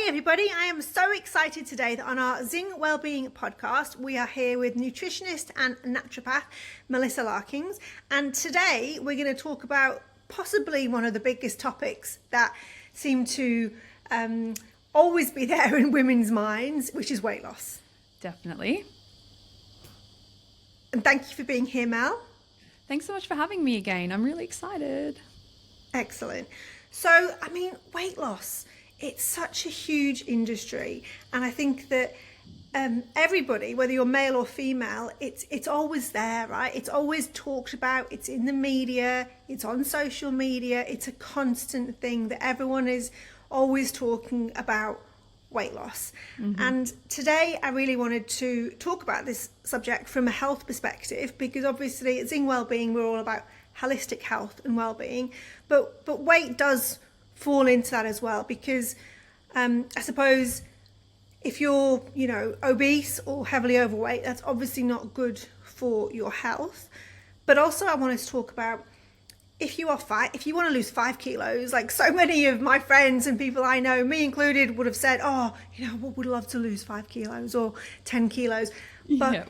everybody, I am so excited today that on our Zing Wellbeing podcast, we are here with nutritionist and naturopath Melissa Larkings. And today we're going to talk about possibly one of the biggest topics that seem to always be there in women's minds, which is weight loss. Definitely. And thank you for being here, Mel. Thanks so much for having me again. I'm really excited. Excellent. So, weight loss, it's such a huge industry. And I think that everybody, whether you're male or female, it's always there, right? It's always talked about. It's in the media. It's on social media. It's a constant thing that everyone is always talking about weight loss. Mm-hmm. And today I really wanted to talk about this subject from a health perspective, because obviously at Zing Wellbeing, we're all about holistic health and well-being, but weight does fall into that as well, because I suppose if you're obese or heavily overweight, that's obviously not good for your health. But also I wanted to talk about if you want to lose 5 kilos, like so many of my friends and people I know, me included, would have said, would love to lose 5 kilos or 10 kilos. But yeah.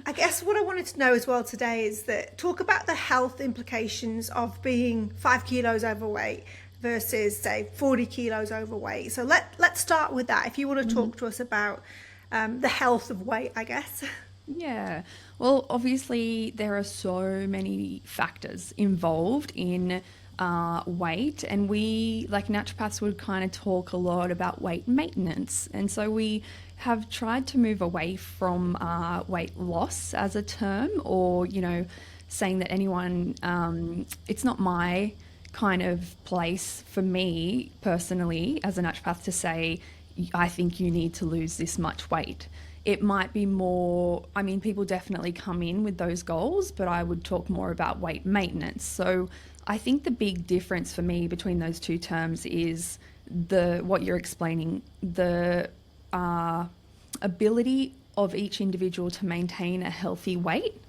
I guess what I wanted to know as well today is that talk about the health implications of being 5 kilos overweight versus, say, 40 kilos overweight. So let's start with that. If you want to talk to us about the health of weight, I guess. Yeah. Well, obviously there are so many factors involved in weight, and we, like naturopaths, would kind of talk a lot about weight maintenance. And so we have tried to move away from weight loss as a term, or, saying that anyone, it's not my kind of place for me personally as a naturopath to say, I think you need to lose this much weight. It might be more, people definitely come in with those goals, but I would talk more about weight maintenance. So I think the big difference for me between those two terms is what you're explaining, the ability of each individual to maintain a healthy weight.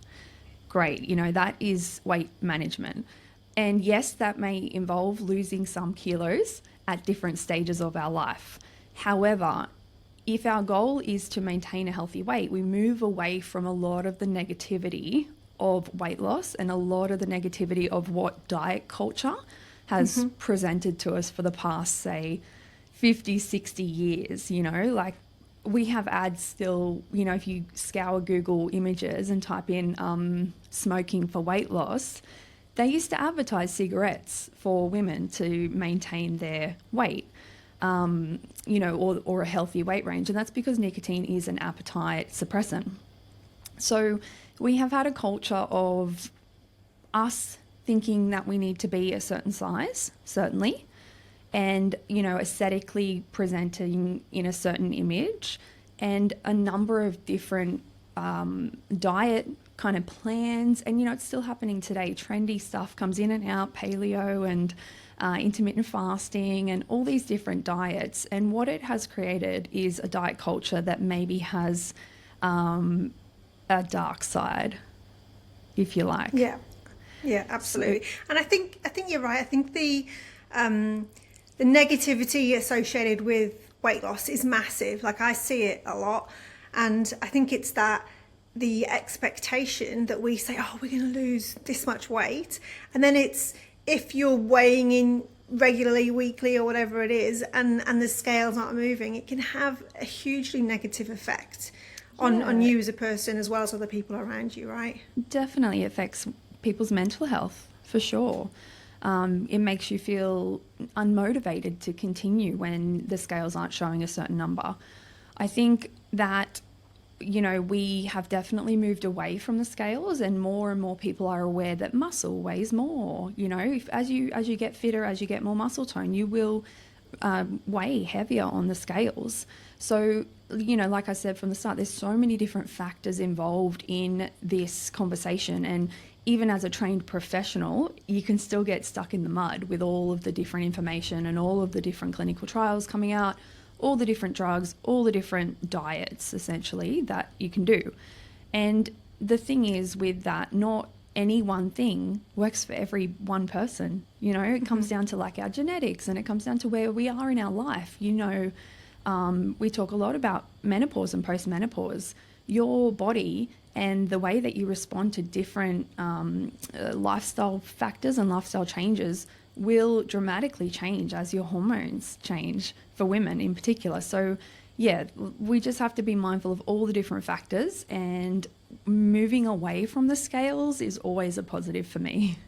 Great, that is weight management. And yes, that may involve losing some kilos at different stages of our life. However, if our goal is to maintain a healthy weight, we move away from a lot of the negativity of weight loss and a lot of the negativity of what diet culture has presented to us for the past, say, 50, 60 years. Like we have ads still, if you scour Google images and type in smoking for weight loss, they used to advertise cigarettes for women to maintain their weight. Or a healthy weight range. And that's because nicotine is an appetite suppressant. So we have had a culture of us thinking that we need to be a certain size, certainly, and, aesthetically presenting in a certain image, and a number of different diet kind of plans. And, it's still happening today. Trendy stuff comes in and out, paleo and intermittent fasting and all these different diets. And what it has created is a diet culture that maybe has a dark side, if you like. Yeah, absolutely. And I think you're right. I think the negativity associated with weight loss is massive. Like I see it a lot. And I think it's that the expectation that we say, we're going to lose this much weight. And then it's, if you're weighing in regularly, weekly or whatever it is, and the scales aren't moving, it can have a hugely negative effect on you as a person as well as other people around you, right? Definitely affects people's mental health, for sure. It makes you feel unmotivated to continue when the scales aren't showing a certain number. I think that we have definitely moved away from the scales, and more people are aware that muscle weighs more. As you get fitter, as you get more muscle tone, you will weigh heavier on the scales. So, like I said from the start, there's so many different factors involved in this conversation. And even as a trained professional, you can still get stuck in the mud with all of the different information and all of the different clinical trials coming out, all the different drugs, all the different diets, essentially, that you can do. And the thing is with that, not any one thing works for every one person. It comes down to like our genetics, and it comes down to where we are in our life. we talk a lot about menopause and postmenopause. Your body and the way that you respond to different lifestyle factors and lifestyle changes will dramatically change as your hormones change, for women in particular. So yeah, we just have to be mindful of all the different factors, and moving away from the scales is always a positive for me.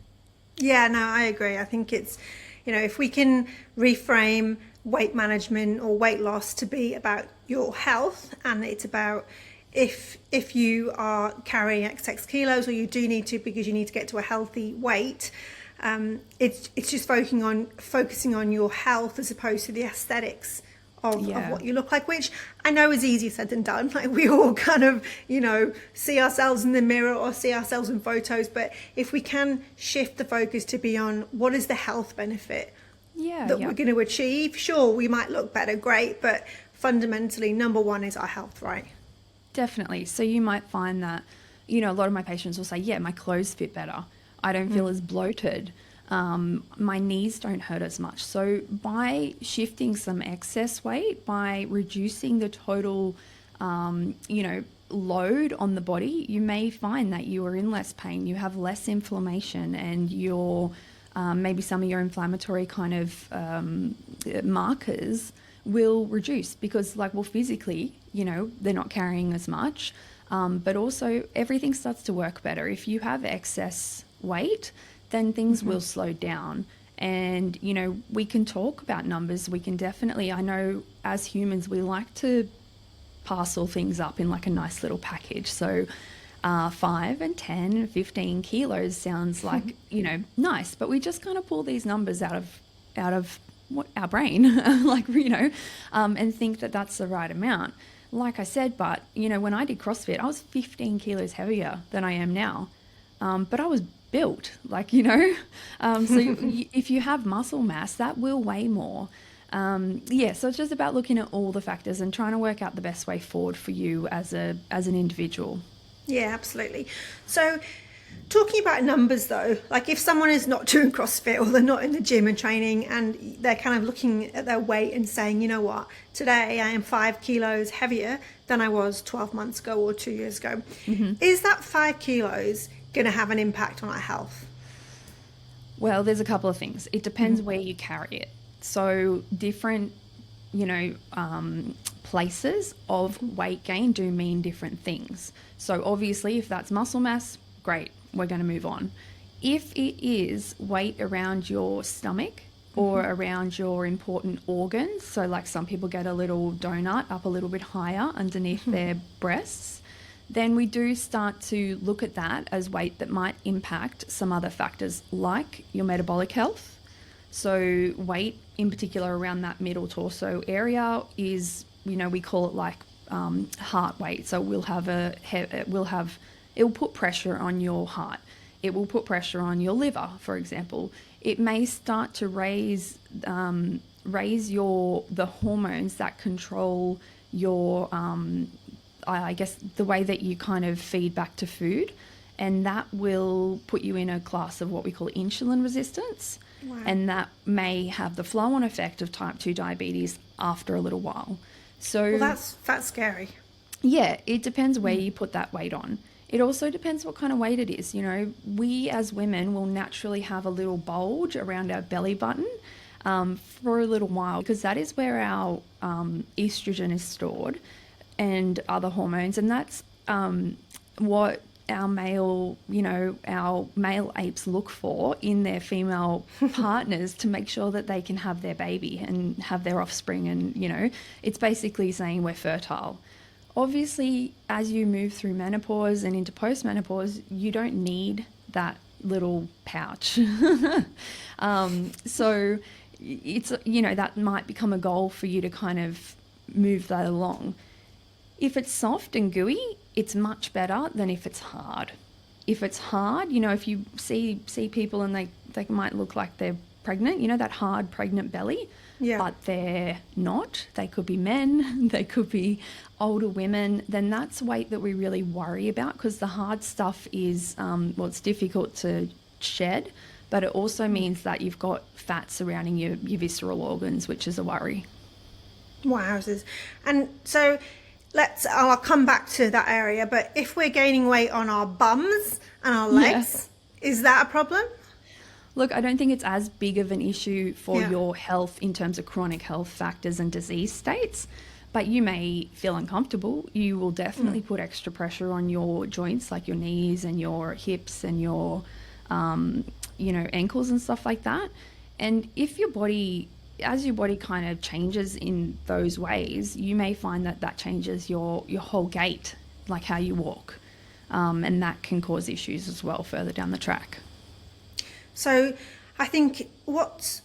Yeah, no, I agree. I think it's, if we can reframe weight management or weight loss to be about your health, and it's about if you are carrying XX kilos, or you do need to because you need to get to a healthy weight, it's just focusing on your health as opposed to the aesthetics of what you look like, which I know is easier said than done. Like, we all kind of, see ourselves in the mirror or see ourselves in photos, but if we can shift the focus to be on what is the health benefit that we're going to achieve, sure, we might look better, great, but fundamentally, number one is our health, right? Definitely. So you might find that, a lot of my patients will say, yeah, my clothes fit better. I don't feel as bloated. My knees don't hurt as much. So by shifting some excess weight, by reducing the total, load on the body, you may find that you are in less pain, you have less inflammation, and your maybe some of your inflammatory kind of markers will reduce, because physically, they're not carrying as much, but also everything starts to work better. If you have excess weight, then things will slow down. And, we can talk about numbers. We can definitely, I know as humans, we like to parcel things up in like a nice little package. So 5 and 10 and 15 kilos sounds like, nice, but we just kind of pull these numbers out of what our brain, and think that that's the right amount. Like I said, but, when I did CrossFit, I was 15 kilos heavier than I am now. But I was built, so if you have muscle mass, that will weigh more. So it's just about looking at all the factors and trying to work out the best way forward for you as an individual. Yeah, absolutely. So talking about numbers though, like if someone is not doing CrossFit or they're not in the gym and training, and they're kind of looking at their weight and saying, you know what, today I am 5 kilos heavier than I was 12 months ago or 2 years ago. Is that 5 kilos going to have an impact on our health? Well, there's a couple of things. It depends where you carry it. So different, places of weight gain do mean different things. So obviously, if that's muscle mass, great, we're going to move on. If it is weight around your stomach or around your important organs, so like some people get a little donut up a little bit higher underneath their breasts, then we do start to look at that as weight that might impact some other factors like your metabolic health. So weight in particular around that middle torso area is, we call it like heart weight. So it will put pressure on your heart. It will put pressure on your liver, for example. It may start to raise the hormones that control your I guess the way that you kind of feed back to food, and that will put you in a class of what we call insulin resistance. Wow. And that may have the flow-on effect of type 2 diabetes after a little while. So that's scary. Yeah, it depends where you put that weight on. It also depends what kind of weight it is. We as women will naturally have a little bulge around our belly button for a little while, because that is where our estrogen is stored and other hormones, and that's what our male apes look for in their female partners to make sure that they can have their baby and have their offspring, and it's basically saying we're fertile. Obviously, as you move through menopause and into postmenopause, you don't need that little pouch. So it's, that might become a goal for you to kind of move that along. If it's soft and gooey, it's much better than if it's hard. If it's hard, if you see people and they might look like they're pregnant, that hard pregnant belly, but they're not. They could be men, they could be older women, then that's weight that we really worry about, because the hard stuff is, it's difficult to shed, but it also means that you've got fat surrounding your visceral organs, which is a worry. Wowzers. And so I'll come back to that area, but if we're gaining weight on our bums and our Yeah. legs, is that a problem? Look, I don't think it's as big of an issue for Yeah. your health in terms of chronic health factors and disease states, but you may feel uncomfortable. You will definitely put extra pressure on your joints, like your knees and your hips and your, ankles and stuff like that. And if your body, as your body kind of changes in those ways, you may find that that changes your whole gait, like how you walk. And that can cause issues as well further down the track. So I think what's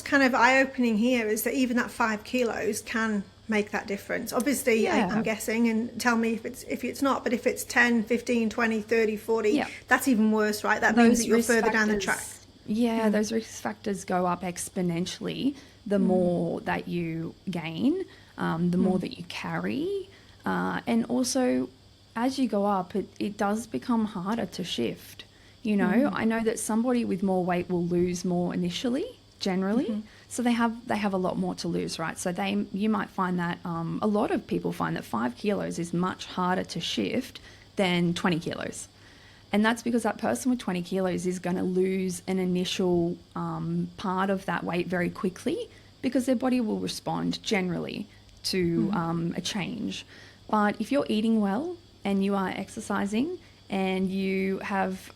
kind of eye-opening here is that even that 5 kilos can make that difference. Obviously, Yeah. I'm guessing, and tell me if it's not, but if it's 10, 15, 20, 30, 40, Yeah. that's even worse, right? That means that you're risk further down the track. factors- Yeah, those risk factors go up exponentially the more that you gain, the more that you carry. And also, as you go up, it does become harder to shift. I know that somebody with more weight will lose more initially, generally. So they have a lot more to lose, right? So you might find that a lot of people find that 5 kilos is much harder to shift than 20 kilos. And that's because that person with 20 kilos is going to lose an initial part of that weight very quickly because their body will respond generally to a change. But if you're eating well and you are exercising and you have,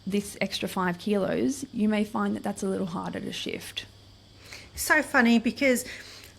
this extra 5 kilos, you may find that that's a little harder to shift. So funny because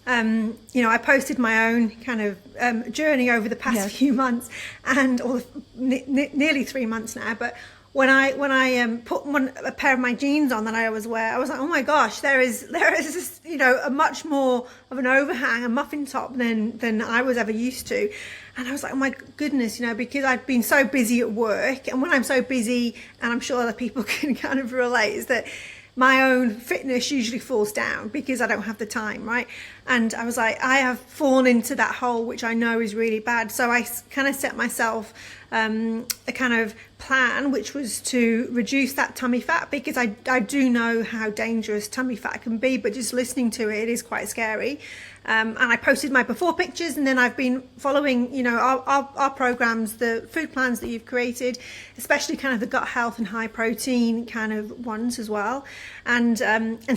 I posted my own kind of journey over the past Yes. few months, or nearly 3 months now. But when I put a pair of my jeans on that I always wear, I was like, oh my gosh, there is a much more of an overhang, a muffin top than I was ever used to. And I was like, oh my goodness, because I'd been so busy at work, and when I'm so busy, and I'm sure other people can kind of relate, is that my own fitness usually falls down because I don't have the time, right? And I was like, I have fallen into that hole, which I know is really bad. So I kind of set myself a kind of plan, which was to reduce that tummy fat, because I do know how dangerous tummy fat can be, but just listening to it is quite scary. And I posted my before pictures, and then I've been following, our programs, the food plans that you've created, especially kind of the gut health and high protein kind of ones as well, and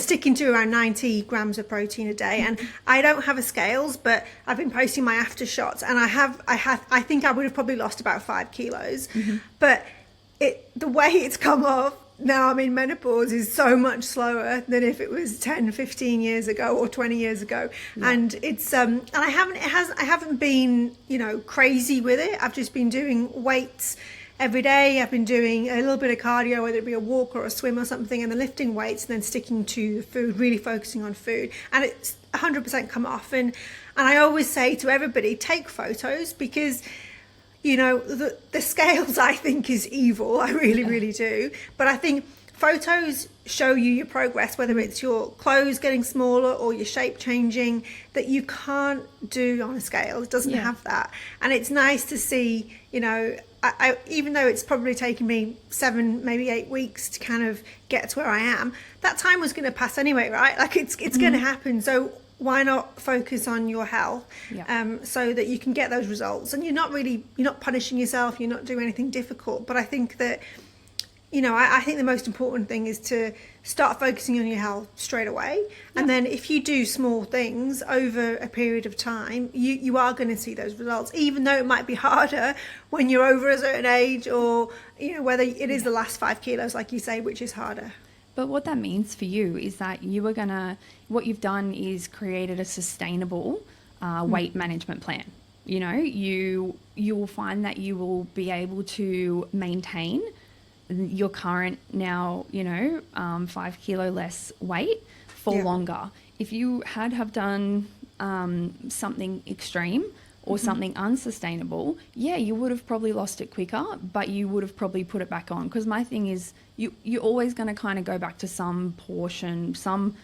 sticking to around 90 grams of protein a day. And I don't have a scales, but I've been posting my after shots, and I think I would have probably lost about 5 kilos, but the way it's come off now I'm in menopause is so much slower than if it was 10, 15 years ago or 20 years ago. Yeah. And it's and I haven't been, crazy with it. I've just been doing weights every day. I've been doing a little bit of cardio, whether it be a walk or a swim or something, and then lifting weights, and then sticking to the food, really focusing on food. And it's 100% come off. And I always say to everybody, take photos, because the scales, I think, is evil. I really, really do. But I think photos show you your progress, whether it's your clothes getting smaller or your shape changing, that you can't do on a scale. It doesn't have that. And it's nice to see, I even though it's probably taken me 7, maybe 8 weeks to kind of get to where I am, that time was going to pass anyway, right? Like it's going to happen. So why not focus on your health, so that you can get those results, and you're not punishing yourself, you're not doing anything difficult. But I think that, I think the most important thing is to start focusing on your health straight away. And then if you do small things over a period of time, you are going to see those results, even though it might be harder when you're over a certain age, or, whether it is the last 5 kilos, like you say, which is harder. But what that means for you is that what you've done is created a sustainable weight management plan. You will find that you will be able to maintain your current now, 5 kilo less weight for longer. If you have done something extreme or something unsustainable, you would have probably lost it quicker, but you would have probably put it back on. Because my thing is, you're always going to kind of go back to some portion, some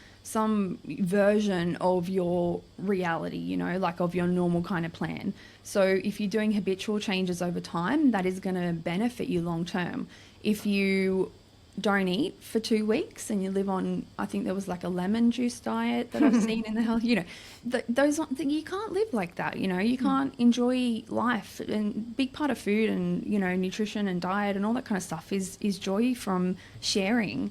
version of your reality, like of your normal kind of plan. So if you're doing habitual changes over time, that is going to benefit you long term. If you don't eat for 2 weeks and you live on, I think there was like a lemon juice diet that I've seen in the health, those you can't live like that. You can't enjoy life. And big part of food and nutrition and diet and all that kind of stuff is joy from sharing,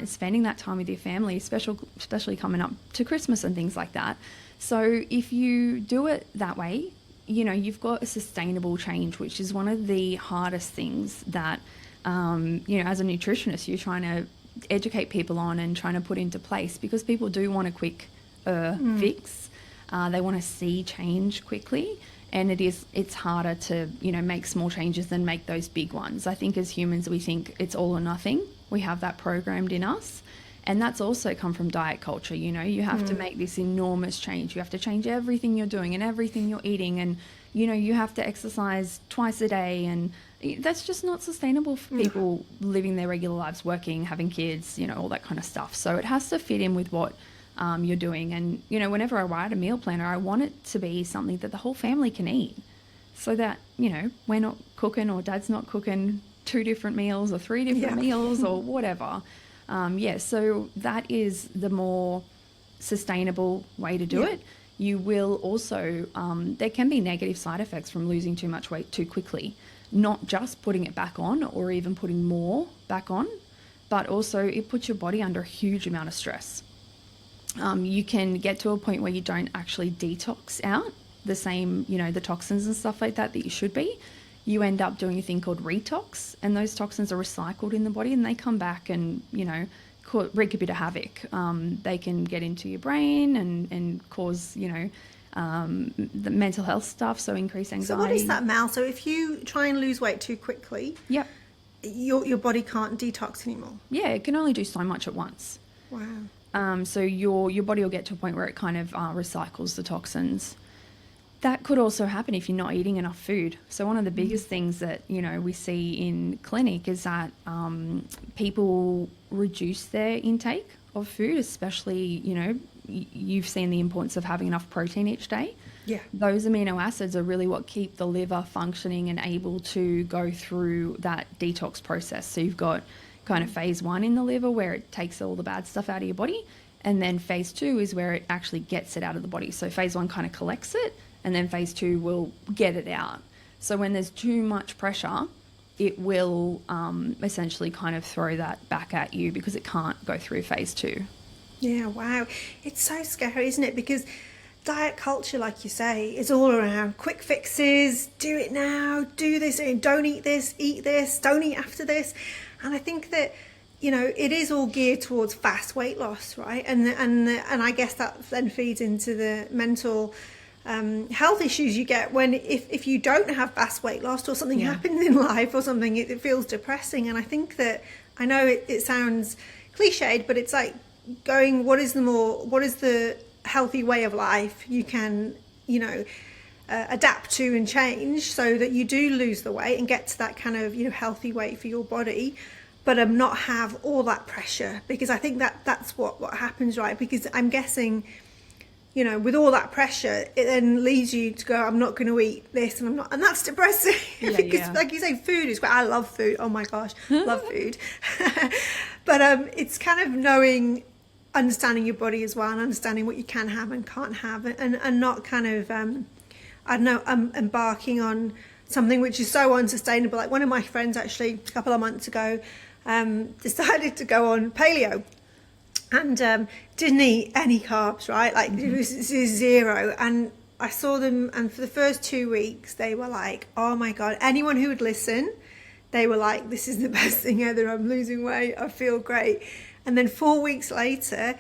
spending that time with your family, especially coming up to Christmas and things like that. So if you do it that way, you've got a sustainable change, which is one of the hardest things that as a nutritionist, you're trying to educate people on and trying to put into place, because people do want a quick fix. They want to see change quickly, and it's harder to make small changes than make those big ones. I think as humans, we think it's all or nothing. We have that programmed in us, and that's also come from diet culture. You have to make this enormous change. You have to change everything you're doing and everything you're eating, and you have to exercise twice a day, and that's just not sustainable for people living their regular lives, working, having kids, all that kind of stuff. So it has to fit in with what you're doing. And, whenever I write a meal planner, I want it to be something that the whole family can eat, so that, we're not cooking, or dad's not cooking 2 different meals or 3 different meals or whatever. So that is the more sustainable way to do it. You will also, there can be negative side effects from losing too much weight too quickly. Not just putting it back on or even putting more back on, but also it puts your body under a huge amount of stress. You can get to a point where you don't actually detox out the same, the toxins and stuff like that you should be. You end up doing a thing called retox, and those toxins are recycled in the body, and they come back and, wreak a bit of havoc. They can get into your brain and cause, the mental health stuff, so increase anxiety. So what is that, Mal? So if you try and lose weight too quickly, your body can't detox anymore? Yeah, it can only do so much at once. Wow. So your body will get to a point where it kind of recycles the toxins. That could also happen if you're not eating enough food. So one of the biggest things that, we see in clinic is that people reduce their intake of food, especially, you've seen the importance of having enough protein each day. Yeah. Those amino acids are really what keep the liver functioning and able to go through that detox process. So you've got kind of phase 1 in the liver, where it takes all the bad stuff out of your body. And then phase 2 is where it actually gets it out of the body. So phase 1 kind of collects it, and then phase 2 will get it out. So when there's too much pressure, it will essentially kind of throw that back at you, because it can't go through phase 2. Yeah, wow. It's so scary, isn't it? Because diet culture, like you say, is all around quick fixes, do it now, do this, don't eat this, don't eat after this. And I think that, it is all geared towards fast weight loss, right? And I guess that then feeds into the mental health issues you get when if you don't have fast weight loss, or something happens in life or something, it feels depressing. And I think that, I know it sounds cliched, but it's like going, what is the healthy way of life you can adapt to and change, so that you do lose the weight and get to that kind of healthy weight for your body, but not have all that pressure. Because I think that's what happens, right? Because I'm guessing, with all that pressure, it then leads you to go, I'm not going to eat this, and that's depressing. Because like you say, food is great. I love food. Oh my gosh, love food. But it's kind of understanding your body as well, and understanding what you can have and can't have, and not kind of, embarking on something which is so unsustainable. Like one of my friends actually a couple of months ago decided to go on paleo, and didn't eat any carbs, right? Like it was zero. And I saw them, and for the first 2 weeks they were like, oh my God, anyone who would listen, they were like, this is the best thing ever, I'm losing weight, I feel great. And then 4 weeks later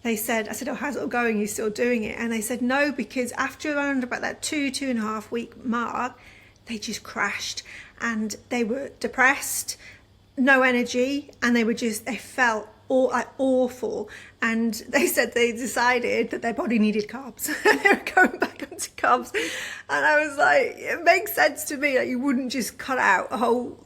I said, oh, how's it all going? You're still doing it? And they said no, because after around about that 2.5 week mark, they just crashed, and they were depressed, no energy, and they felt awful. And they said they decided that their body needed carbs. They were going back onto carbs. And I was like, it makes sense to me that you wouldn't just cut out a whole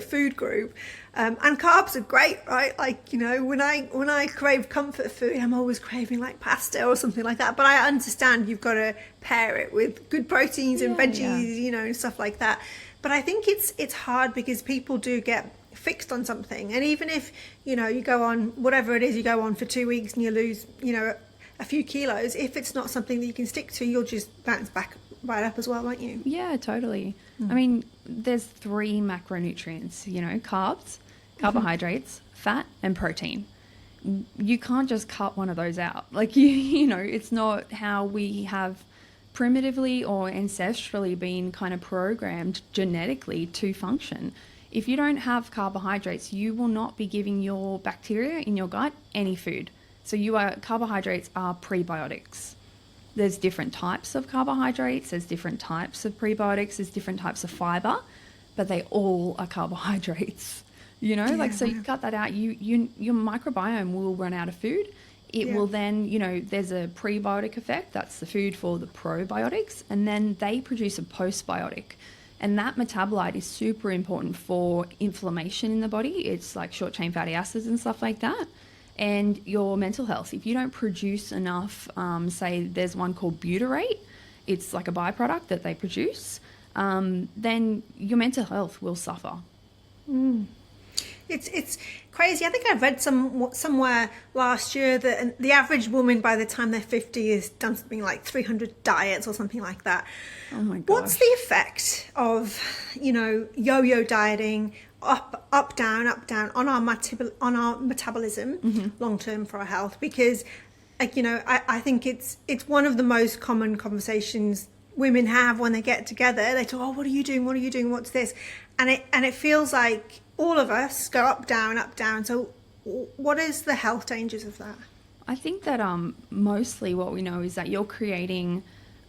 food group. And carbs are great, right? Like, when I crave comfort food, I'm always craving like pasta or something like that. But I understand you've got to pair it with good proteins and veggies, and stuff like that. But I think it's hard, because people do get fixed on something. And even if, you know, you go on whatever it is, you go on for 2 weeks and you lose, you know, a few kilos, if it's not something that you can stick to, you'll just bounce back right up as well, won't you? Yeah, totally. I mean, there's 3 macronutrients, you know, carbs, carbohydrates, fat, and protein. You can't just cut one of those out. Like, you know, it's not how we have primitively or ancestrally been kind of programmed genetically to function. If you don't have carbohydrates, you will not be giving your bacteria in your gut any food. So carbohydrates are prebiotics. There's different types of carbohydrates, there's different types of prebiotics, there's different types of fiber, but they all are carbohydrates. You know, like, so you cut that out, your microbiome will run out of food. It will then, you know, there's a prebiotic effect, that's the food for the probiotics, and then they produce a postbiotic. And that metabolite is super important for inflammation in the body. It's like short chain fatty acids and stuff like that. And your mental health. If you don't produce enough, say there's one called butyrate, it's like a byproduct that they produce, then your mental health will suffer. It's crazy. I think I read somewhere last year that the average woman by the time they're 50 has done something like 300 diets or something like that. Oh my gosh. What's the effect of, you know, yo-yo dieting, up down on our metabolism long term for our health? Because, like, you know, I think it's one of the most common conversations women have when they get together. They talk, oh, what are you doing, what's this? And it feels like all of us go up down. So what is the health dangers of that? I think that mostly what we know is that you're creating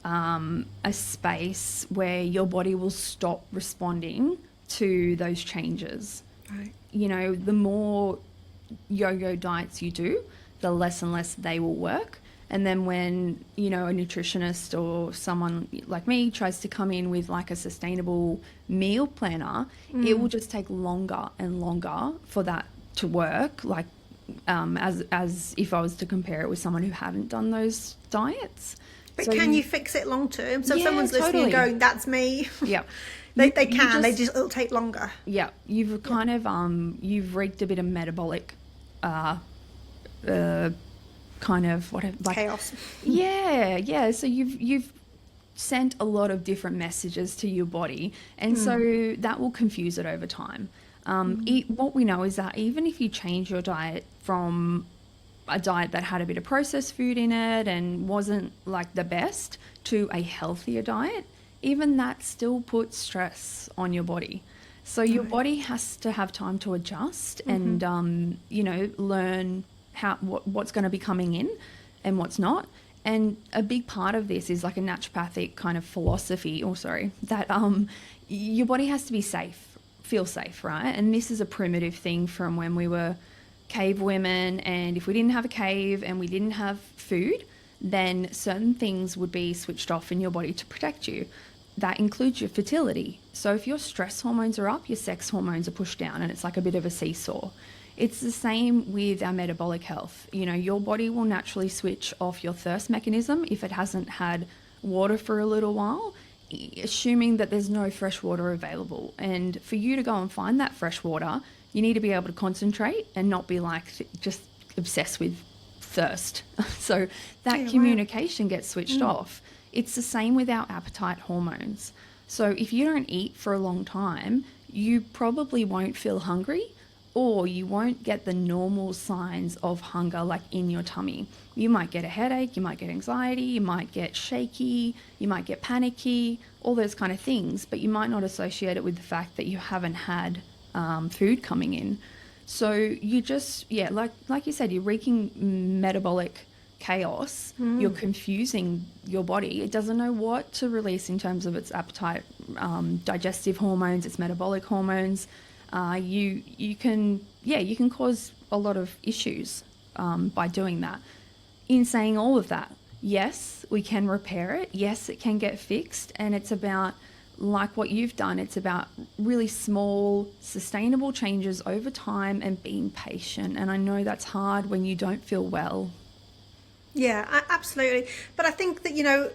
a space where your body will stop responding to those changes. Right. You know, the more yo-yo diets you do, the less and less they will work. And then when, you know, a nutritionist or someone like me tries to come in with like a sustainable meal planner, it will just take longer and longer for that to work. Like, as if I was to compare it with someone who hadn't done those diets. But so can you fix it long term? So if Yeah, someone's listening and totally. going, that's me. Yeah. They can. It'll take longer. Yeah, you've kind of you've wreaked a bit of metabolic, kind of like Chaos. Yeah. So you've sent a lot of different messages to your body, and so that will confuse it over time. What we know is that even if you change your diet from a diet that had a bit of processed food in it and wasn't like the best to a healthier diet, even that still puts stress on your body. So your body has to have time to adjust and, you know, learn what's going to be coming in and what's not. And a big part of this is like a naturopathic kind of philosophy, that your body has to be safe, feel safe, right? And this is a primitive thing from when we were cave women, and if we didn't have a cave and we didn't have food, then certain things would be switched off in your body to protect you. That includes your fertility. So if your stress hormones are up, your sex hormones are pushed down, and it's like a bit of a seesaw. It's the same with our metabolic health. You know, your body will naturally switch off your thirst mechanism if it hasn't had water for a little while, assuming that there's no fresh water available. And for you to go and find that fresh water, you need to be able to concentrate and not be like just obsessed with thirst. So that communication gets switched off. It's the same with our appetite hormones. So if you don't eat for a long time, you probably won't feel hungry, or you won't get the normal signs of hunger like in your tummy. You might get a headache, you might get anxiety, you might get shaky, you might get panicky, all those kind of things, but you might not associate it with the fact that you haven't had food coming in. So you just, like you said, you're wreaking metabolic chaos. You're confusing your body. It doesn't know what to release in terms of its appetite, digestive hormones, its metabolic hormones. You can cause a lot of issues by doing that. In saying all of that, yes, we can repair it. Yes, it can get fixed, and it's about, like what you've done, it's about really small, sustainable changes over time and being patient. And I know that's hard when you don't feel well. Yeah, absolutely. But I think that, you know,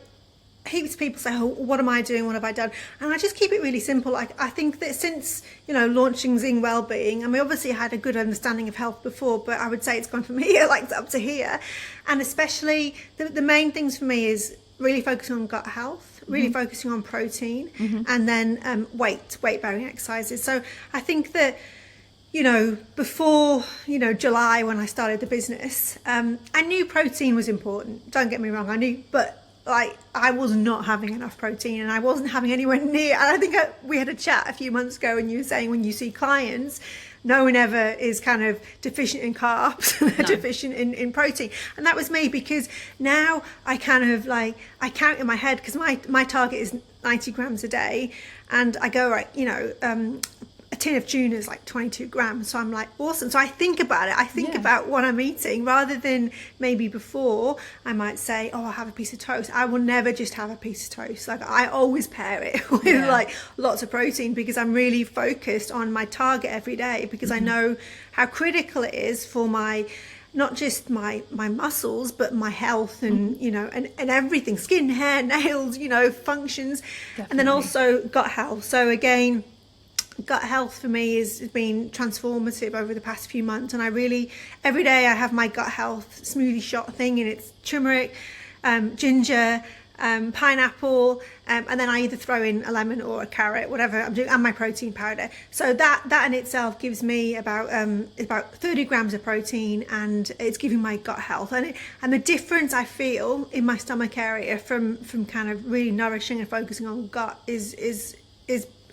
heaps of people say, oh, what am I doing? What have I done? And I just keep it really simple. Like, I think that since, launching Zing Wellbeing, I mean, obviously I had a good understanding of health before, but I would say it's gone from here, like up to here. And especially the main things for me is really focusing on gut health, really focusing on protein, and then weight-bearing exercises. So I think that, before, July when I started the business, I knew protein was important. Don't get me wrong, I knew, but like I was not having enough protein, and I wasn't having anywhere near. And I think we had a chat a few months ago, and you were saying when you see clients, no one ever is kind of deficient in carbs, deficient in protein. And that was me, because now I kind of like, I count in my head, because my target is 90 grams a day, and I go, right, a tin of tuna is like 22 grams. So I'm like, awesome. So I think about it. I think about what I'm eating, rather than maybe before I might say, oh, I'll have a piece of toast. I will never just have a piece of toast. Like, I always pair it with like lots of protein, because I'm really focused on my target every day, because I know how critical it is for not just my muscles, but my health, and and everything, skin, hair, nails, functions. Definitely. And then also gut health. So again, gut health for me has been transformative over the past few months, and I really, every day I have my gut health smoothie shot thing, and it's turmeric, ginger, pineapple, and then I either throw in a lemon or a carrot, whatever I'm doing, and my protein powder. So that in itself gives me about 30 grams of protein, and it's giving my gut health, and the difference I feel in my stomach area from kind of really nourishing and focusing on gut is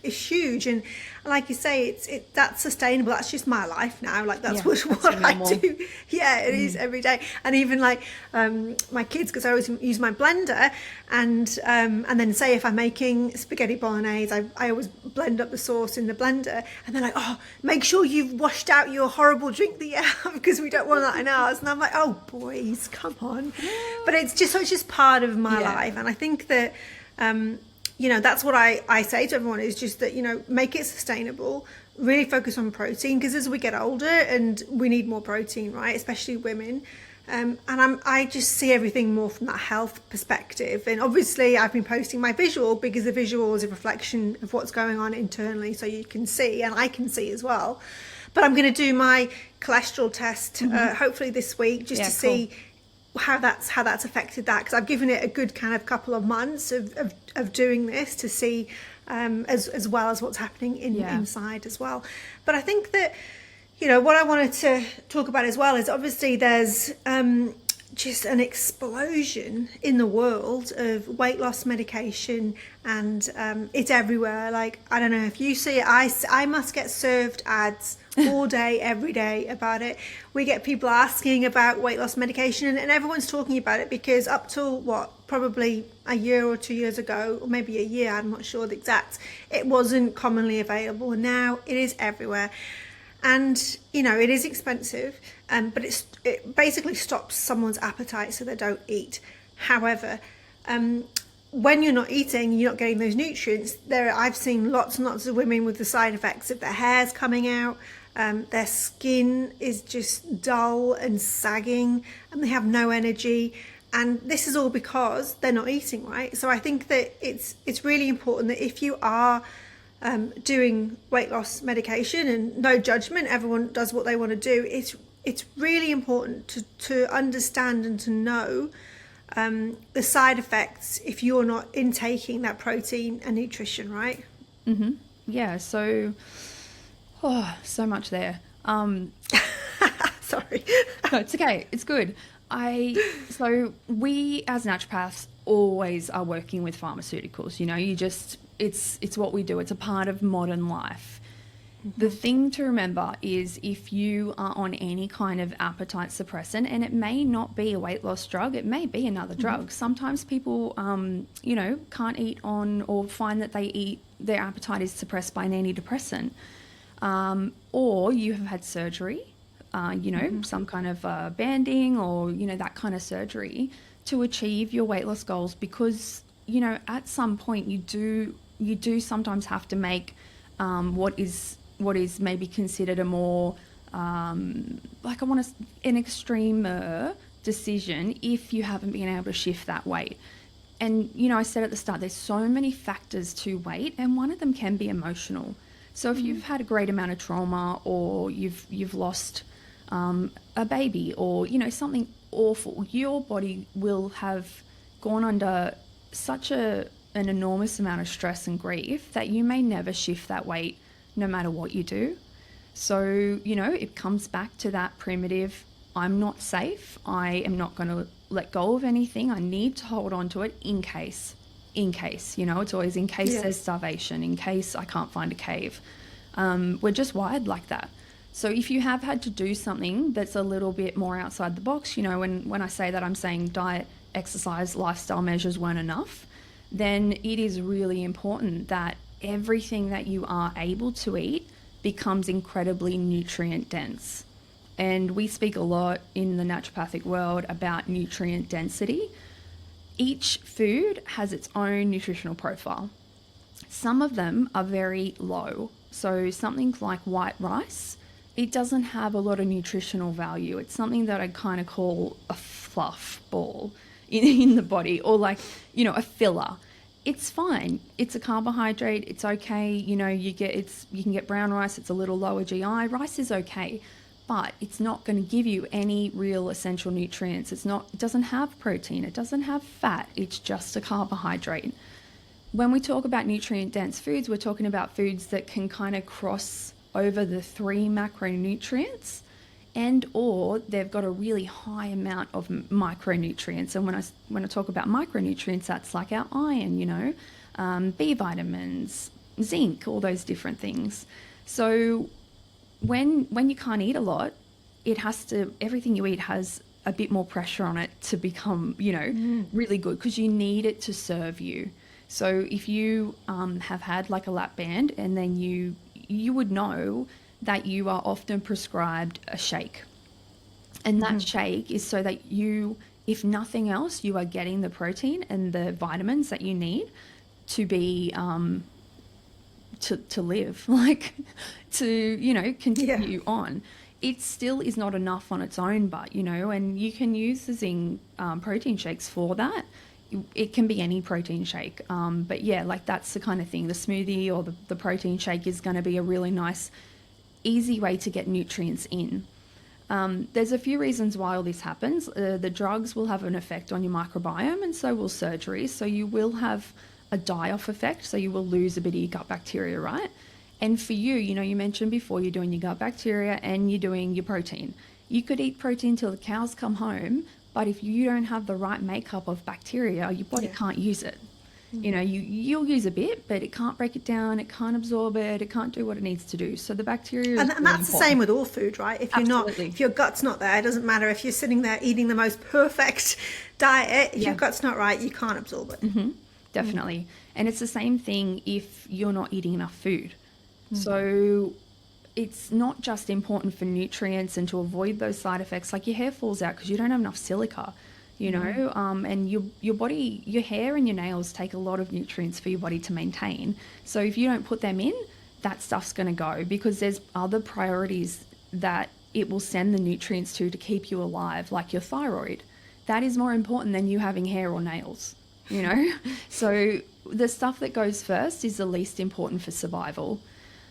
huge. And like you say, that's sustainable. That's just my life now. Like, that's what I do. Yeah, it is every day. And even like my kids, because I always use my blender, and then say if I'm making spaghetti bolognese, I always blend up the sauce in the blender, and they're like, oh, make sure you've washed out your horrible drink that you have, because we don't want that in ours. And I'm like, oh boys, come on. But it's just part of my life. And I think that that's what I say to everyone, is just that, make it sustainable, really focus on protein, because as we get older and we need more protein, right, especially women, and I just see everything more from that health perspective. And obviously I've been posting my visual, because the visual is a reflection of what's going on internally, so you can see, and I can see as well. But I'm going to do my cholesterol test hopefully this week, just to see how that's affected that, because I've given it a good kind of couple of months of doing this, to see as well as what's happening inside as well. But I think that what I wanted to talk about as well is, obviously there's just an explosion in the world of weight loss medication, and it's everywhere. Like, I don't know if you see it, I must get served ads all day, every day about it. We get people asking about weight loss medication, and everyone's talking about it, because up till probably a year or 2 years ago, or maybe a year, I'm not sure the exact, it wasn't commonly available, and now it is everywhere. And it is expensive, but it basically stops someone's appetite so they don't eat. However, when you're not eating, you're not getting those nutrients. I've seen lots and lots of women with the side effects of their hair's coming out, their skin is just dull and sagging, and they have no energy. And this is all because they're not eating right. So I think that it's really important that if you are doing weight loss medication, and no judgment, everyone does what they want to do, it's really important to understand and to know the side effects if you're not intaking that protein and nutrition, right? So so much there. Sorry. No, it's okay, it's good. So we as naturopaths always are working with pharmaceuticals. It's what we do. It's a part of modern life. The thing to remember is, if you are on any kind of appetite suppressant, and it may not be a weight loss drug, it may be another drug. Sometimes people, can't eat on, or find that their appetite is suppressed by an antidepressant, or you have had surgery, some kind of banding, or, that kind of surgery to achieve your weight loss goals, because, at some point you do sometimes have to make what is maybe considered a more an extremer decision if you haven't been able to shift that weight. And, you know, I said at the start, there's so many factors to weight, and one of them can be emotional. So if you've had a great amount of trauma, or you've lost a baby, or, you know, something awful, your body will have gone under such an enormous amount of stress and grief that you may never shift that weight no matter what you do. So, you know, it comes back to that primitive, I'm not safe. I am not going to let go of anything. I need to hold on to it in case, you know, it's always in case there's starvation, in case I can't find a cave. We're just wired like that. So if you have had to do something that's a little bit more outside the box, you know, when I say that, I'm saying diet, exercise, lifestyle measures weren't enough, then it is really important that everything that you are able to eat becomes incredibly nutrient dense. And we speak a lot in the naturopathic world about nutrient density. Each food has its own nutritional profile. Some of them are very low. So something like white rice, it doesn't have a lot of nutritional value. It's something that I kind of call a fluff ball in the body, or like, you know, a filler. It's fine. It's a carbohydrate. It's okay. You know, you can get brown rice. It's a little lower GI. Rice is okay, but it's not going to give you any real essential nutrients. It doesn't have protein. It doesn't have fat. It's just a carbohydrate. When we talk about nutrient dense foods, we're talking about foods that can kind of cross over the 3 macronutrients, and or they've got a really high amount of micronutrients. And when I talk about micronutrients, that's like our iron, you know, B vitamins, zinc, all those different things. So when you can't eat a lot, everything you eat has a bit more pressure on it to become, you know, really good, because you need it to serve you. So if you have had like a lap band, and then you would know that you are often prescribed a shake. And that shake is so that you, if nothing else, you are getting the protein and the vitamins that you need to be, to live, like to, you know, continue on. It still is not enough on its own, but, you know, and you can use the zinc protein shakes for that. It can be any protein shake. But yeah, like that's the kind of thing. The smoothie or the protein shake is going to be a really nice, easy way to get nutrients in. There's a few reasons why all this happens. The drugs will have an effect on your microbiome, and so will surgery. So you will have a die-off effect. So you will lose a bit of your gut bacteria, right? And for you, you know, you mentioned before, you're doing your gut bacteria and you're doing your protein. You could eat protein till the cows come home, but if you don't have the right makeup of bacteria, your body can't use it. You know, you'll use a bit, but it can't break it down, it can't absorb it, it can't do what it needs to do. So the bacteria is and really that's the important. same with all food, right? If if your gut's not there, it doesn't matter if you're sitting there eating the most perfect diet. If your gut's not right, you can't absorb it. Definitely. And it's the same thing if you're not eating enough food. So it's not just important for nutrients and to avoid those side effects, like your hair falls out because you don't have enough silica, you know, and your body, your hair and your nails take a lot of nutrients for your body to maintain. So if you don't put them in, that stuff's going to go, because there's other priorities that it will send the nutrients to keep you alive, like your thyroid. That is more important than you having hair or nails, you know. So the stuff that goes first is the least important for survival.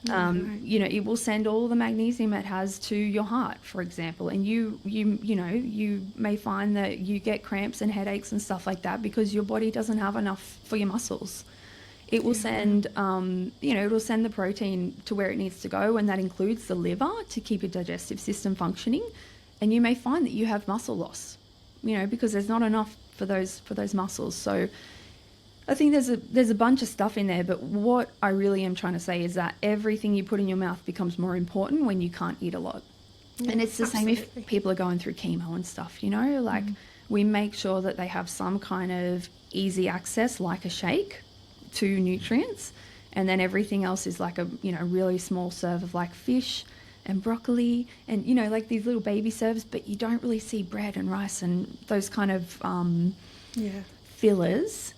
You know, it will send all the magnesium it has to your heart, for example, and you know, you may find that you get cramps and headaches and stuff like that because your body doesn't have enough for your muscles. It will send, you know, it'll send the protein to where it needs to go, and that includes the liver to keep your digestive system functioning. And you may find that you have muscle loss, you know, because there's not enough for those muscles. So I think there's a bunch of stuff in there, but what I really am trying to say is that everything you put in your mouth becomes more important when you can't eat a lot. And it's the same if people are going through chemo and stuff, you know, like we make sure that they have some kind of easy access, like a shake, to nutrients. And then everything else is like a, you know, really small serve of like fish and broccoli and, you know, like these little baby serves, but you don't really see bread and rice and those kind of fillers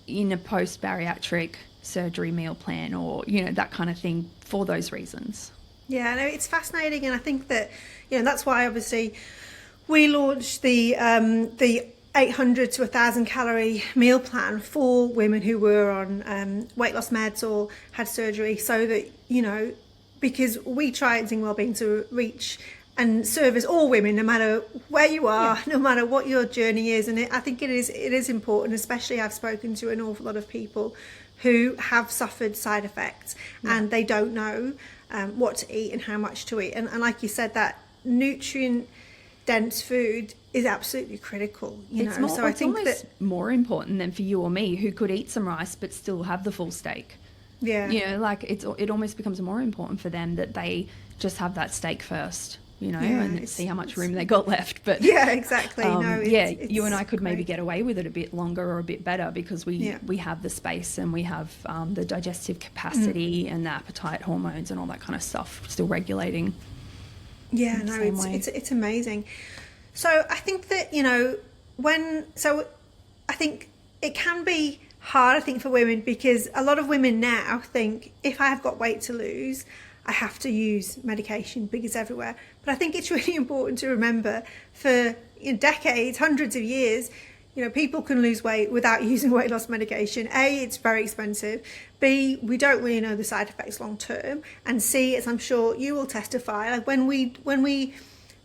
in a post-bariatric surgery meal plan, or, you know, that kind of thing, for those reasons. Yeah, no, it's fascinating, and I think that, you know, that's why obviously we launched the 800 to 1,000 calorie meal plan for women who were on weight loss meds or had surgery, so that, you know, because we try at Zing Wellbeing to reach and service all women, no matter where you are, no matter what your journey is. And I think it is important, especially I've spoken to an awful lot of people who have suffered side effects and they don't know what to eat and how much to eat. And like you said, that nutrient dense food is absolutely critical, you know. So I think almost that more important than for you or me, who could eat some rice but still have the full steak. Yeah, you know, like it almost becomes more important for them that they just have that steak first, you know, and see how much room they got left. But yeah, exactly. You and I could maybe get away with it a bit longer or a bit better because we have the space and we have the digestive capacity and the appetite hormones and all that kind of stuff still regulating. Yeah, no, it's amazing. So I think that, you know, I think it can be hard, I think, for women, because a lot of women now think, if I have got weight to lose, I have to use medication because everywhere. But I think it's really important to remember, for decades, hundreds of years, you know, people can lose weight without using weight loss medication. A, it's very expensive. B, we don't really know the side effects long term. And C, as I'm sure you will testify, like when we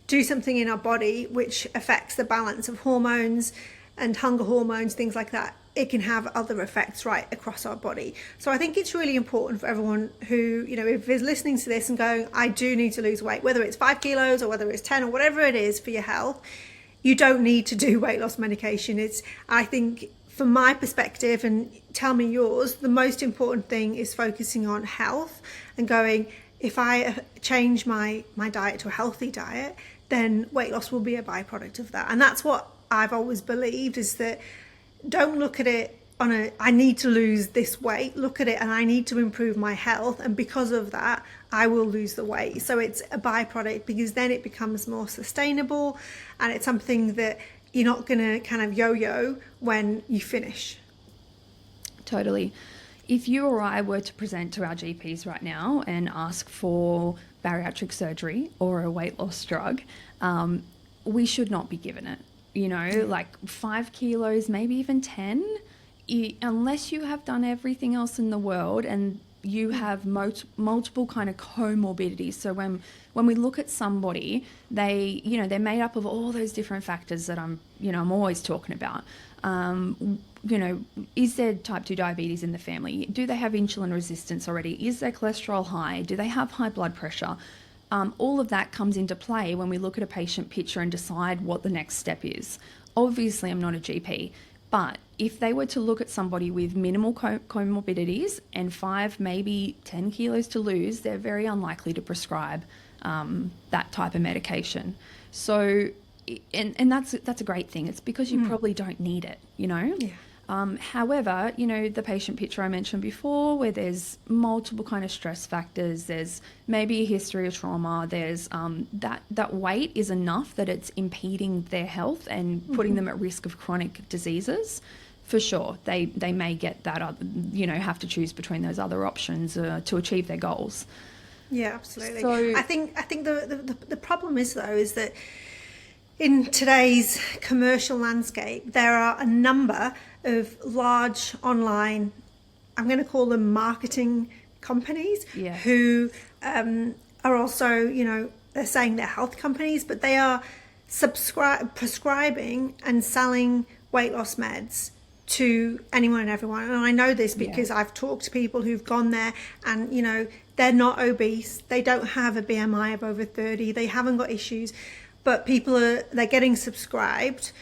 do something in our body which affects the balance of hormones and hunger hormones, things like that, it can have other effects right across our body. So I think it's really important for everyone who, you know, if is listening to this and going, I do need to lose weight, whether it's 5 kilos or whether it's 10 or whatever it is for your health, you don't need to do weight loss medication. I think, from my perspective, and tell me yours, the most important thing is focusing on health and going, if I change my diet to a healthy diet, then weight loss will be a byproduct of that. And that's what I've always believed, is that don't look at it on I need to lose this weight. Look at it and I need to improve my health, and because of that I will lose the weight. So it's a byproduct, because then it becomes more sustainable and it's something that you're not going to kind of yo-yo when you finish. Totally. If you or I were to present to our GPs right now and ask for bariatric surgery or a weight loss drug, we should not be given it. You know, like 5 kilos, maybe even 10, unless you have done everything else in the world and you have multiple kind of comorbidities. So when we look at somebody, they're made up of all those different factors that I'm always talking about. Is there type 2 diabetes in the family? Do they have insulin resistance already? Is their cholesterol high? Do they have high blood pressure? All of that comes into play when we look at a patient picture and decide what the next step is. Obviously, I'm not a GP, but if they were to look at somebody with minimal comorbidities and 5, maybe 10 kilos to lose, they're very unlikely to prescribe that type of medication. So, and that's a great thing. It's because you probably don't need it, you know? Yeah. However, you know, the patient picture I mentioned before, where there's multiple kind of stress factors, there's maybe a history of trauma, there's that weight is enough that it's impeding their health and putting them at risk of chronic diseases. For sure, they may get that, have to choose between those other options to achieve their goals. Yeah, absolutely. So, I think the problem is, though, is that in today's commercial landscape, there are a number of large online, I'm going to call them marketing companies, who are also, they're saying they're health companies, but they are prescribing and selling weight loss meds to anyone and everyone. And I know this because I've talked to people who've gone there and, they're not obese, they don't have a BMI of over 30, they haven't got issues, but they're getting subscribed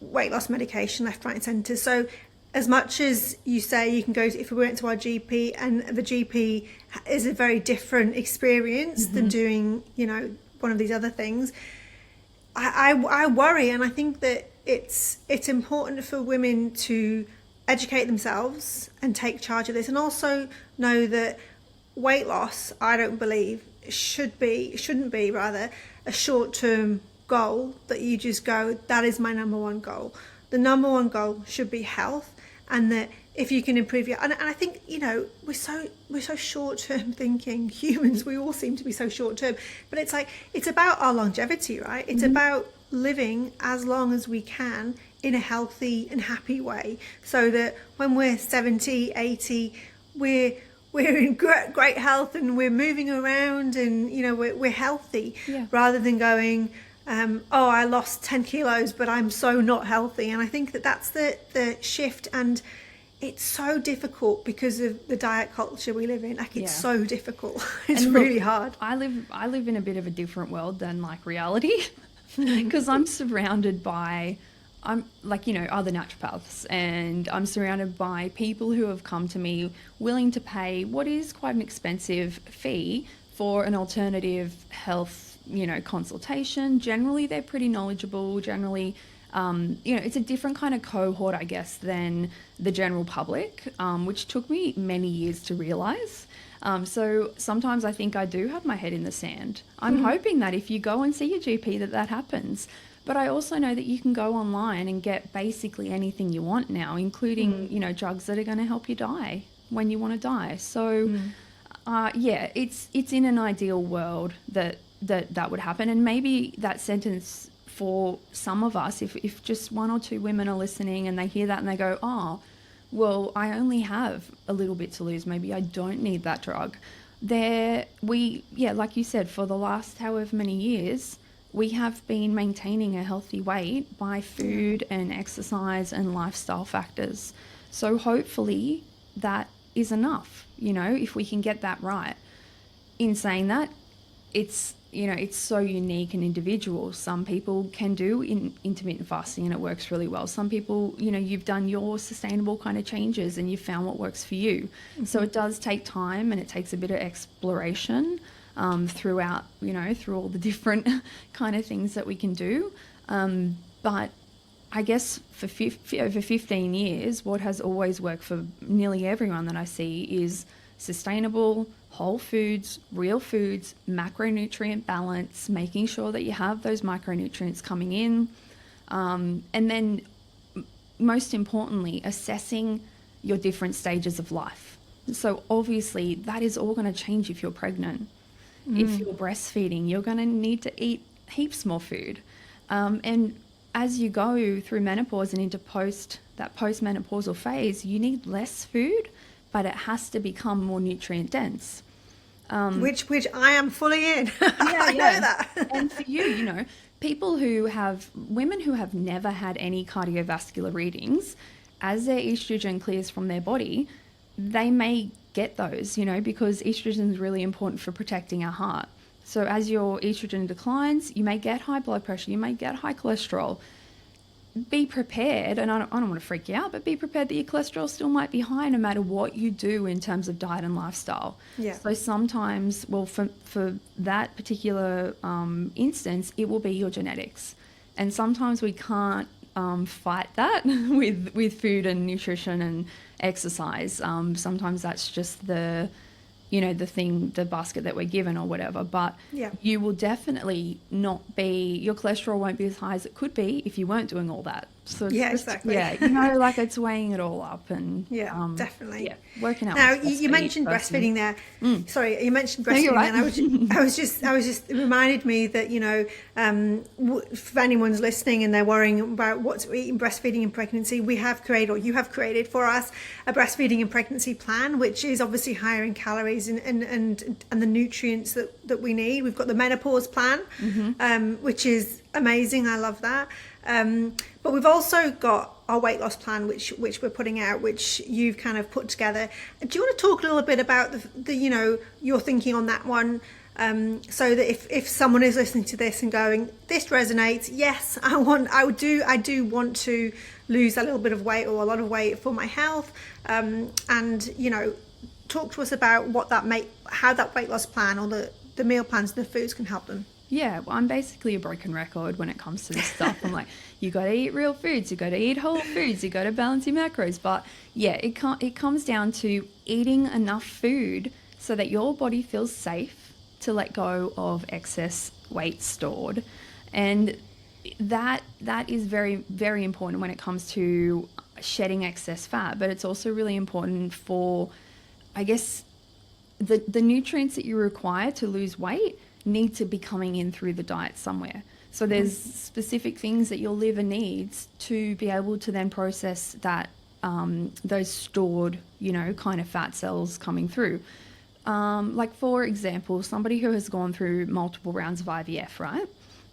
weight loss medication left, right and centre. So as much as you say you can go if we went to our GP, and the GP is a very different experience than doing, one of these other things, I worry, and I think that it's important for women to educate themselves and take charge of this, and also know that weight loss, I don't believe, shouldn't be a short-term goal that you just go, that is my number one goal. The number one goal should be health, and that if you can improve your, and I think, we're so short-term thinking humans. We all seem to be so short-term, but it's about our longevity, right? It's about living as long as we can in a healthy and happy way, so that when we're 70, 80, we're in great health and we're moving around and, you know, we're healthy, rather than going, oh, I lost 10 kilos, but I'm so not healthy. And I think that that's the shift. And it's so difficult because of the diet culture we live in. Like, it's so difficult. It's really hard. I live in a bit of a different world than like reality, because I'm surrounded by, I'm like, you know, other naturopaths, and I'm surrounded by people who have come to me willing to pay what is quite an expensive fee for an alternative health, you know, consultation. Generally, they're pretty knowledgeable. Generally, you know, it's a different kind of cohort, I guess, than the general public, which took me many years to realize. So sometimes I think I do have my head in the sand. I'm hoping that if you go and see your GP that happens. But I also know that you can go online and get basically anything you want now, including, you know, drugs that are going to help you die when you want to die. So, yeah, it's in an ideal world that would happen. And maybe that sentence for some of us, if just one or two women are listening and they hear that and they go, oh, well, I only have a little bit to lose. Maybe I don't need that drug. Like you said, for the last however many years, we have been maintaining a healthy weight by food and exercise and lifestyle factors. So hopefully that is enough, you know, if we can get that right. In saying that, it's, you know, it's so unique and individual. Some people can do intermittent fasting and it works really well. Some people, you know, you've done your sustainable kind of changes and you've found what works for you. So it does take time and it takes a bit of exploration throughout, you know, through all the different kind of things that we can do. But I guess for over 15 years, what has always worked for nearly everyone that I see is sustainable, whole foods, real foods, macronutrient balance, making sure that you have those micronutrients coming in. And then most importantly, assessing your different stages of life. So obviously that is all going to change if you're pregnant. If you're breastfeeding, you're going to need to eat heaps more food. And as you go through menopause and into that postmenopausal phase, you need less food, but it has to become more nutrient dense. Which I am fully in. I know that. And for you, you know, women who have never had any cardiovascular readings, as their estrogen clears from their body, they may get those, you know, because estrogen is really important for protecting our heart. So as your estrogen declines, you may get high blood pressure, you may get high cholesterol. Be prepared, and I don't want to freak you out, but be prepared that your cholesterol still might be high no matter what you do in terms of diet and lifestyle. Yeah. So sometimes, well, for that particular instance, it will be your genetics. And sometimes we can't fight that with food and nutrition and exercise. Sometimes that's just the basket that we're given or whatever. But you will definitely your cholesterol won't be as high as it could be if you weren't doing all that. So it's exactly. You know, like it's weighing it all up and definitely. Yeah, working out. Now you mentioned breastfeeding there. Sorry, you mentioned breastfeeding, right. And I was just it reminded me that, you know, if anyone's listening and they're worrying about what to eat in breastfeeding and pregnancy, you have created for us a breastfeeding and pregnancy plan, which is obviously higher in calories and the nutrients that we need. We've got the menopause plan, which is amazing. I love that. But we've also got our weight loss plan, which we're putting out, which you've kind of put together. Do you want to talk a little bit about the you know, your thinking on that one, so that if someone is listening to this and going, this resonates, yes, I do want to lose a little bit of weight or a lot of weight for my health, and, you know, talk to us about how that weight loss plan or the meal plans and the foods can help them. Yeah, well, I'm basically a broken record when it comes to this stuff. I'm like, you got to eat real foods, you got to eat whole foods, you got to balance your macros. But yeah, it comes down to eating enough food so that your body feels safe to let go of excess weight stored. And that is very, very important when it comes to shedding excess fat. But it's also really important for, I guess, the nutrients that you require to lose weight need to be coming in through the diet somewhere. So there's specific things that your liver needs to be able to then process that, those stored, kind of fat cells coming through. Like, for example, somebody who has gone through multiple rounds of IVF, right?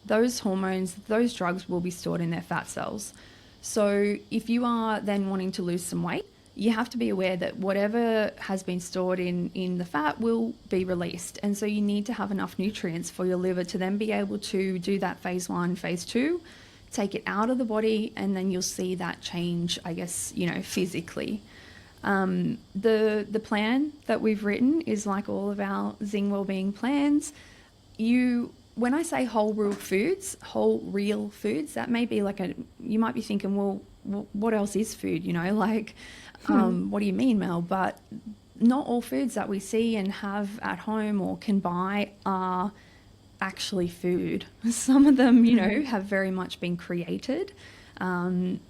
Those hormones, those drugs will be stored in their fat cells. So if you are then wanting to lose some weight, you have to be aware that whatever has been stored in the fat will be released. And so you need to have enough nutrients for your liver to then be able to do that phase 1, phase 2, take it out of the body, and then you'll see that change, I guess, physically. The plan that we've written is like all of our Zing Wellbeing plans. When I say whole real foods, that may be like you might be thinking, well, what else is food? What do you mean, Mel? But not all foods that we see and have at home or can buy are actually food. Some of them, have very much been created. And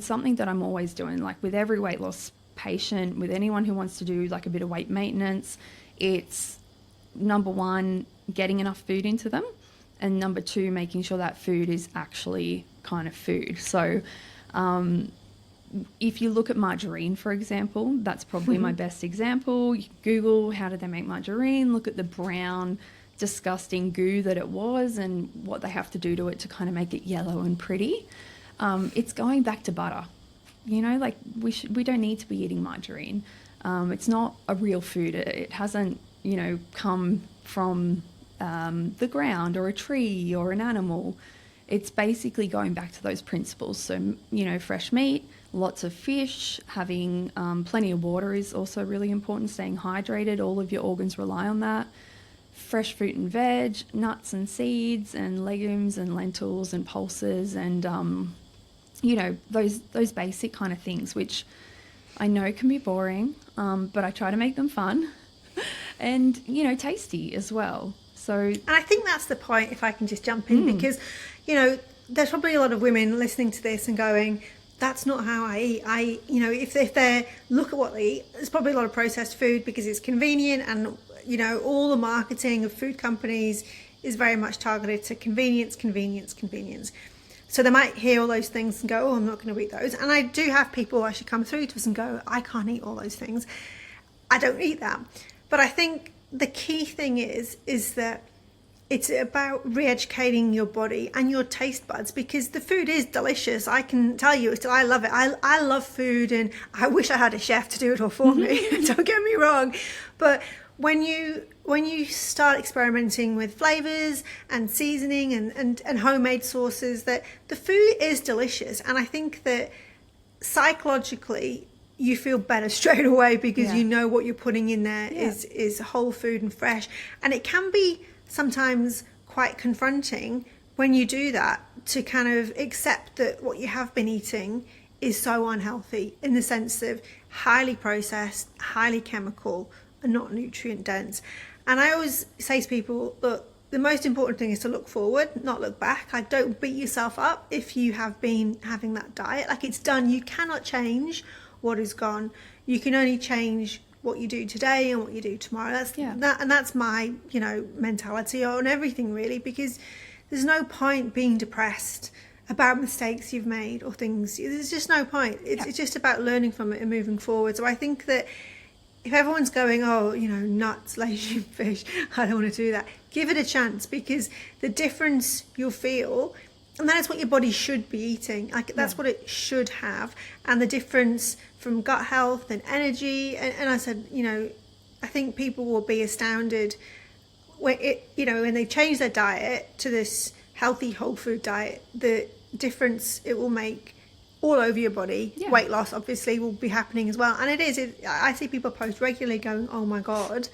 something that I'm always doing, like with every weight loss patient, with anyone who wants to do like a bit of weight maintenance, it's number 1, getting enough food into them, and number 2, making sure that food is actually kind of food. So if you look at margarine, for example, that's probably my best example. You Google how did they make margarine, look at the brown disgusting goo that it was and what they have to do to it to kind of make it yellow and pretty. It's going back to butter. We don't need to be eating margarine. It's not a real food. It hasn't come from the ground or a tree or an animal. It's basically going back to those principles. So, fresh meat, lots of fish, having plenty of water is also really important, staying hydrated. All of your organs rely on that. Fresh fruit and veg, nuts and seeds and legumes and lentils and pulses and, those basic kind of things, which I know can be boring, but I try to make them fun and, tasty as well. So, and I think that's the point, if I can just jump in, because, there's probably a lot of women listening to this and going, that's not how I eat. If they look at what they eat, there's probably a lot of processed food because it's convenient, and, all the marketing of food companies is very much targeted to convenience. So they might hear all those things and go, oh, I'm not going to eat those. And I do have people actually come through to us and go, I can't eat all those things. I don't eat that. But I think the key thing is that it's about re-educating your body and your taste buds, because the food is delicious. I can tell you, I love it. I love food, and I wish I had a chef to do it all for me. Don't get me wrong. But when you start experimenting with flavors and seasoning and homemade sauces, that the food is delicious. And I think that psychologically you feel better straight away, because you know what you're putting in there is whole food and fresh. And it can be sometimes quite confronting when you do that, to kind of accept that what you have been eating is so unhealthy, in the sense of highly processed, highly chemical, and not nutrient dense. And I always say to people, look, the most important thing is to look forward, not look back. Like, don't beat yourself up if you have been having that diet. Like, it's done. You cannot change what is gone. You can only change what you do today and what you do tomorrow. That's my mentality on everything, really, because there's no point being depressed about mistakes you've made or things. There's just no point. It's just about learning from it and moving forward. So I think that if everyone's going, nuts, lazy fish, I don't want to do that, give it a chance, because the difference you'll feel, and that is what your body should be eating. Like, that's what it should have. And the difference from gut health and energy. And I said, I think people will be astounded when when they change their diet to this healthy whole food diet, the difference it will make all over your body. Weight loss obviously will be happening as well, and it is. I see people post regularly going, oh my god,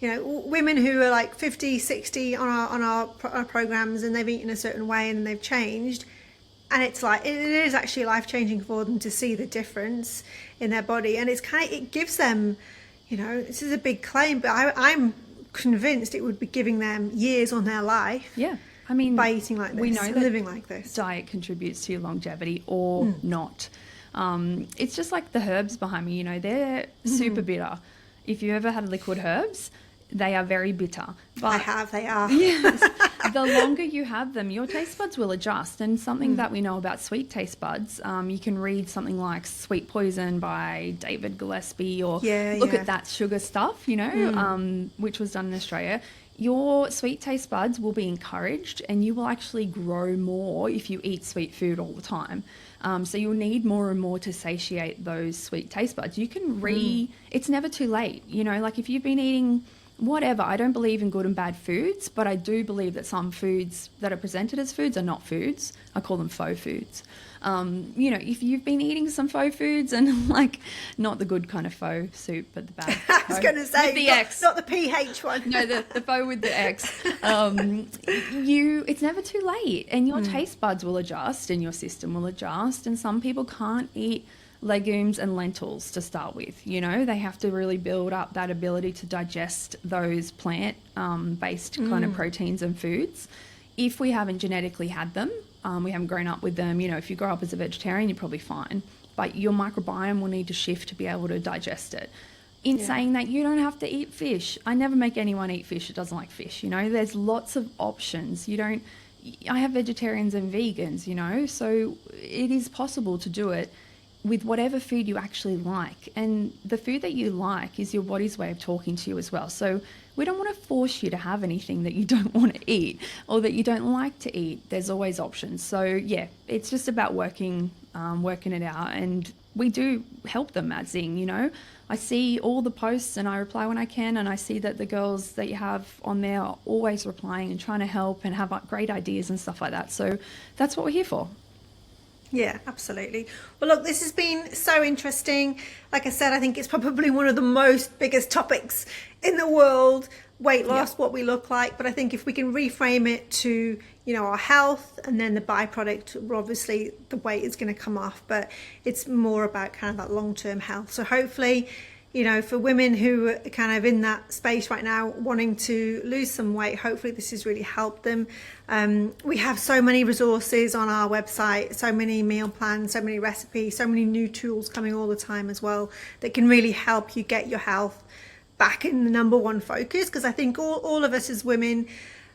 women who are like 50, 60 on our programs, and they've eaten a certain way and they've changed, and it's like, it is actually life-changing for them to see the difference in their body. And it's it gives them, this is a big claim, but I'm convinced it would be giving them years on their life. I mean, by eating like this, we know that living like this. Diet contributes to your longevity or not. It's just like the herbs behind me, they're super bitter. If you ever had liquid herbs, They are very bitter. But they are. yes, the longer you have them, your taste buds will adjust. And something that we know about sweet taste buds, you can read something like Sweet Poison by David Gillespie, or look at that sugar stuff, which was done in Australia. Your sweet taste buds will be encouraged, and you will actually grow more if you eat sweet food all the time. So you'll need more and more to satiate those sweet taste buds. You can it's never too late. Like if you've been eating whatever, I don't believe in good and bad foods, but I do believe that some foods that are presented as foods are not foods. I call them faux foods. If you've been eating some faux foods, and like not the good kind of faux soup, but the bad. I was going to say, the X, not the PH one. No, the faux with the X. It's never too late, and your taste buds will adjust, and your system will adjust. And some people can't eat legumes and lentils to start with. They have to really build up that ability to digest those plant based kind of proteins and foods. If we haven't genetically had them, we haven't grown up with them, if you grow up as a vegetarian, you're probably fine, but your microbiome will need to shift to be able to digest it. In saying that, you don't have to eat fish. I never make anyone eat fish that doesn't like fish. There's lots of options. I have vegetarians and vegans, so it is possible to do it with whatever food you actually like. And the food that you like is your body's way of talking to you as well. So we don't want to force you to have anything that you don't want to eat or that you don't like to eat. There's always options. So yeah, it's just about working it out. And we do help them at Zing, I see all the posts and I reply when I can, and I see that the girls that you have on there are always replying and trying to help and have great ideas and stuff like that. So that's what we're here for. Yeah, absolutely. Well, look, this has been so interesting. Like I said, I think it's probably one of the biggest topics in the world, weight loss, what we look like. But I think if we can reframe it to, our health, and then the byproduct, obviously the weight is going to come off, but it's more about kind of that long-term health. So hopefully, for women who are kind of in that space right now, wanting to lose some weight, hopefully this has really helped them. We have so many resources on our website, so many meal plans, so many recipes, so many new tools coming all the time as well, that can really help you get your health back in the number one focus. Because I think all of us as women,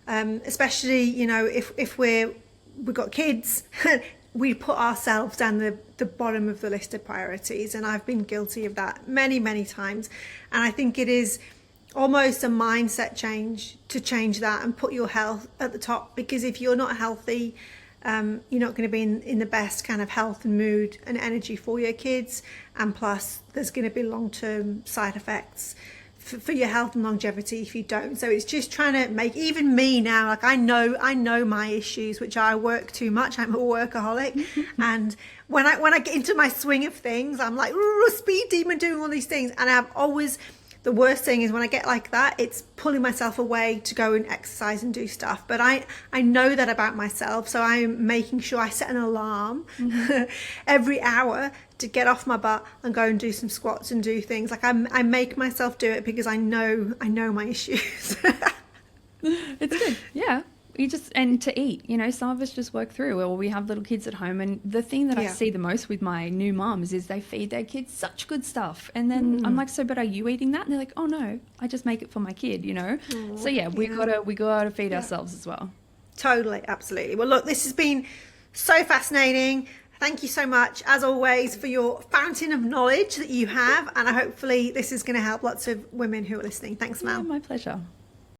especially, if we've got kids, we put ourselves down the bottom of the list of priorities, and I've been guilty of that many times. And I think it is almost a mindset change to change that and put your health at the top, because if you're not healthy, you're not going to be in the best kind of health and mood and energy for your kids, and plus there's going to be long-term side effects for your health and longevity if you don't. So it's just trying to make, even me now, like I know my issues, which I work too much. I'm a workaholic. And when I get into my swing of things, I'm like speed demon doing all these things. And I'm always, the worst thing is when I get like that, it's pulling myself away to go and exercise and do stuff. But I know that about myself. So I'm making sure I set an alarm every hour to get off my butt and go and do some squats and do things. Like I make myself do it because I know my issues. It's good. Yeah. And to eat, some of us just work through, or we have little kids at home. And the thing that I see the most with my new mums is they feed their kids such good stuff. And then I'm like, so, but are you eating that? And they're like, oh no, I just make it for my kid, So yeah, we gotta feed ourselves as well. Totally. Absolutely. Well, look, this has been so fascinating. Thank you so much, as always, for your fountain of knowledge that you have. And hopefully this is going to help lots of women who are listening. Thanks, Mel. Yeah, my pleasure.